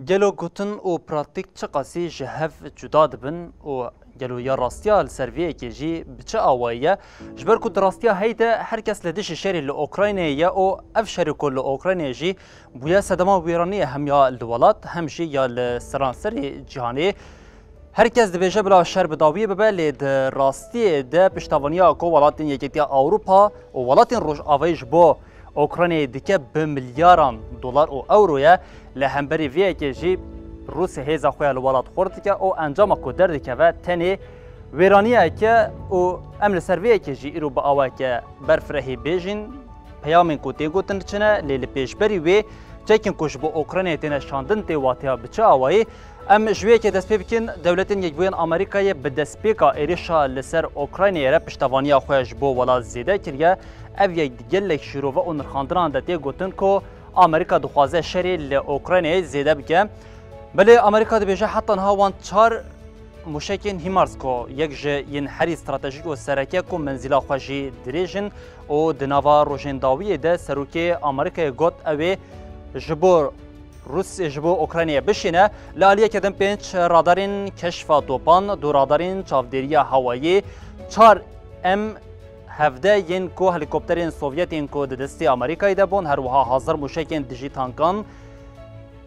گلو گوتن و پراتیک چه قاسی جهف جدا دبن و گلو یا راستیا السرویه که جی بچه آوایه جبر کد راستیا هیده هر کس لدیش شری لأوکراینیه و اف شری کل لأوکراینیه جی بویا صدما ویرانیه هم یا الدولات هم جی یا لسرانسری جهانی هر کس دبیجه بلا شر بداویه ببه لید راستی ده پشتوانیا کو ولاتین یکیتیا اوروپا و ولاتین روش آویش با اوکراینی دیگه به میلیارد دلار و اورویه لهمبری ویه که جی روس هیزا خویا لولات خورد که او انجام کودر دیگه و تنی ویرانیه که او امر سرویه که جی ایرو با آوه که برفرهی بیجین پیامین کوتی گوتن چنه لیل پیشبری وی چکن کش با اوکراینی تینه شاندن تی واتیا بچه آوهی ام جویه که دست پی بکن دولتین یک بوین آمریکای به دست پیکا ایریشا لسر اوکراینی را پشتوانیا خویش بو ولا زیده کریه او یک گلک شروع و نرخاندران دتی گوتن که آمریکا دخوازه شری لأوکراینی زیده بکن بله آمریکا دبیجه حتی نها وان چار مشکین هیمارز کو یک جه ین حری استراتژیک و سرکه کو منزلا خوشی دریجن و دنوا روشنداوی ده سروکی آمریکا گوت اوی جبور روس جبو اوکراینیا بشینه لالیه کدم پنج رادارین کشف توپان دو رادارین چاودیریا هوایی چار ام هفده ین کو هلیکوپترین سوویتین کو دستی آمریکایی دبون هر وها حاضر مشکین دیجی تانکان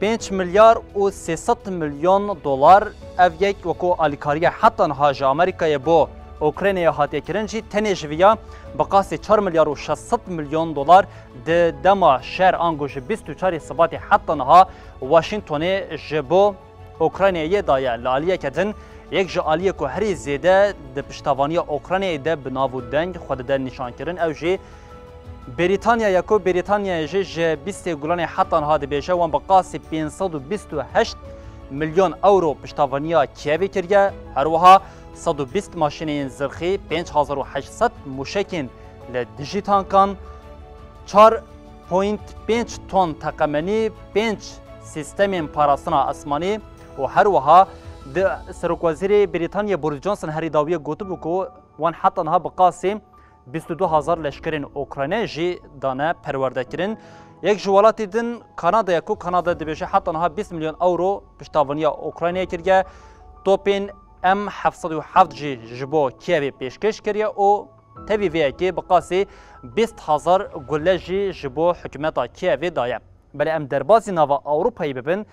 5 میلیارد و 300 میلیون دلار اف یک وکو آلیکاریه حتی نهاج آمریکای بو اوکراینیا هاتی کرنجی تنجویا بقاس 4 میلیارد و 600 میلیون دلار ده دما شهر انگوش 24 سبات حتی نها واشنطن جبو اوکراینیا دایا لالیه کدن یک جالیه که هری زیده ده پشتوانی اوکراینیا ده بناو دنگ خود ده نشان کرن او جی بریتانیا یکو بریتانیا جه 20 گلان حتی نها ده بیشه وان بقاس 528 میلیون اورو پشتوانی کیوی کریه هر وها 120 ماشین زرخی 5800 مشکین لدیجی تانکان 4.5 تن تقمنی 5 سیستم پاراسنا اسمانی و هر وها د سرک وزیر بریتانیا بوریس جانسون هری داویه گوتو بکو وان حتی نها بقاسم 22,000 لشکرین اوکراینی جی دانه پرورده کرن یک جوالاتی دن کانادا یکو کانادا دبیشه حتی نها 20 میلیون اورو پشتوانی اوکراینی کرگه توپین ام 707 جی جبو کیوی پیشکش کریه و تبی وی که بقاسی 20,000 گله جی جبو حکومتا کیوی دایه بله ام دربازی ناوا اوروپایی ببین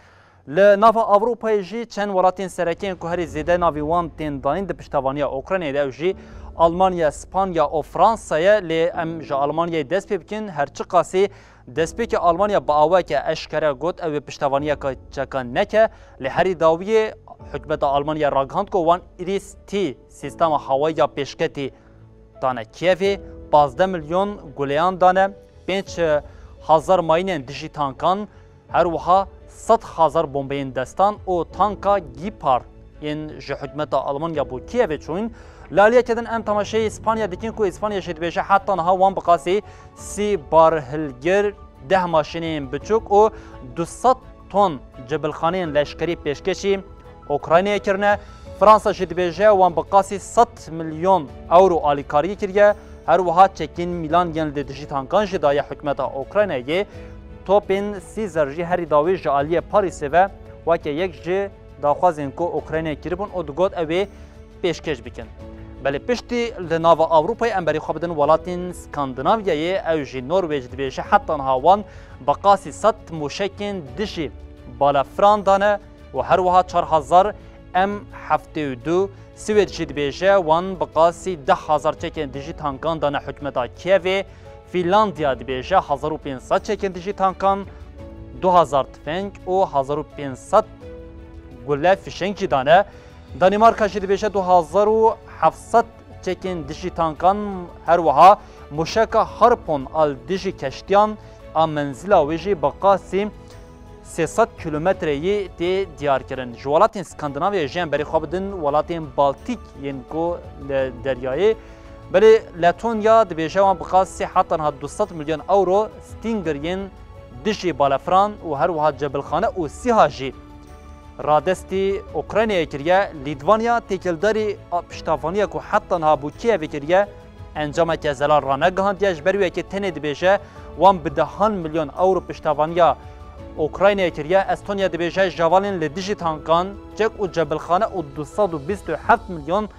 لناوا اوروپایی جی چند ولاتین سرکین که هری زیده ناوی وان تین دانین ده پشتوانی اوکراینی ده جی آلمانیا، اسپانیا و فرانسه لی ام جا آلمانیا دست پی بکن هرچی قاسی دست پی که آلمانیا با آوه که اشکره گوت او پشتوانیا که چکن نکه لی هری داویه حکومت آلمانیا راگهاند که وان ایریس تی سیستم هوایی یا پیشکتی دانه کیوی 15 میلیون گولیان دانه 5,000 ماینین دیجی تانکان هر وها 100,000 بمبین دستان و تانکا گیپار این جه حکومت آلمانیا بو کیوی چون لالیه کدن ام تماشای اسپانیا دیکن که اسپانیا شد بیشه حتی نها وان بقاسی 30 بارهلگر 10 ماشینین بچوک و 200 تن جبلخانه لشکری پیشکشی اوکراینیا کرنه فرانسا شد بیشه وان بقاسی 100 میلیون اورو آلیکاری کریه هر وها چکین میلان ین لدیجی تانکان جدای حکمت اوکراینیا توپین سیزر جی هری داوی جالیه پاریس و واکه یک جی داخوازین که اوکراینیا کربون و دگود اوی پیشکش بکن بله پشتی لناوا اوروپای امبری خوابدن ولاتین اسکاندناویای او جی نروژ دبیشه حتی نهاوان بقاسی 100 مشکین دشی بالا فراندانه و هر وها 4,000 ام 72 سوید جی دبیشه وان بقاسی 10,000 چکین دیجی تانکان دانه حکمتا کیوی فینلاندیا دبیشه 1500 چکین دیجی تانکان 2000 تفنگ و 1500 گله فیشنگ جی دانه دانمارکا جی دبیشه 2700 چکین دیجی تانکان هر وها مشکا هارپون آل دیجی کشتیان آم منزلا ویجی بقاسی 300 کیلومتری تی دیار کرن جوالاتین اسکاندناویا جن بری خوابدن ولاتین بالتیک ین کو دریایی بلی لاتونیا دبیشه وان بقاسی حتی نها 200 میلیون اورو ستینگر ین دیجی بالافران و هر وها جبلخانه و سیها جی رادستی اوکراینیا کریه لیتوانیا تکلداری پشتوانیا که حتی نها بو کیوی کریه انجام که زلال رانه گهاندیش برویه که تنه دبیشه وان به 10 میلیون اورو پشتوانیا اوکراینیا کریه استونیا دبیجه جوالین لدیجی تانکان جک و جبلخانه و 227 میلیون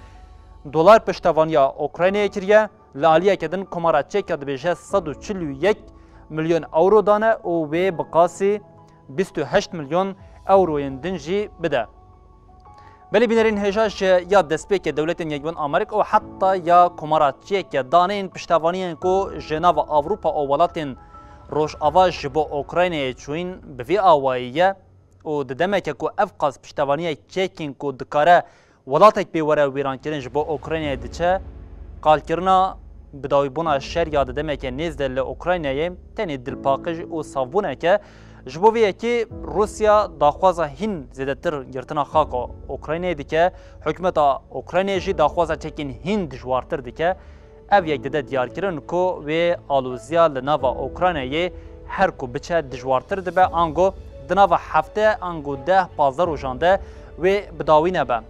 دلار پشتوانیا اوکراینیا کریه لالیه کدن کمارا چک دبیجه 141 میلیون اورو دانه و به بقاسی 28 میلیون اوروین دنجی بده. بلی بینرین هجاش یا دستپیک دولت یکبن آمریکا و حتی یا کماراتچی که دانین پشتوانیان کو جناو اروپا و ولاتین روش آواز با اوکراینی چوین به وی آواییه و ددمه که کو افقاس پشتوانیه چکین کو دکاره ولاتک بیوره ویران کردن با اوکراینی دیچه قال کرنا بداوی بونا شر یا ددمه که نیز دل اوکراینی تنی دلپاقج و صابونه که جبویه که روسیا داخوازه هین زیادتر گرتنا خاک اوکراینی دیگه حکومت اوکراینی جی داخوازه چکین هین دجوارتر دیگه او یک دده دیار کردن کو و آلوزیا لناوا اوکراینی هر کو بچه دجوارتر دبه آنگو دناوا هفته آنگو 10-15 روزانده و بداوی نبه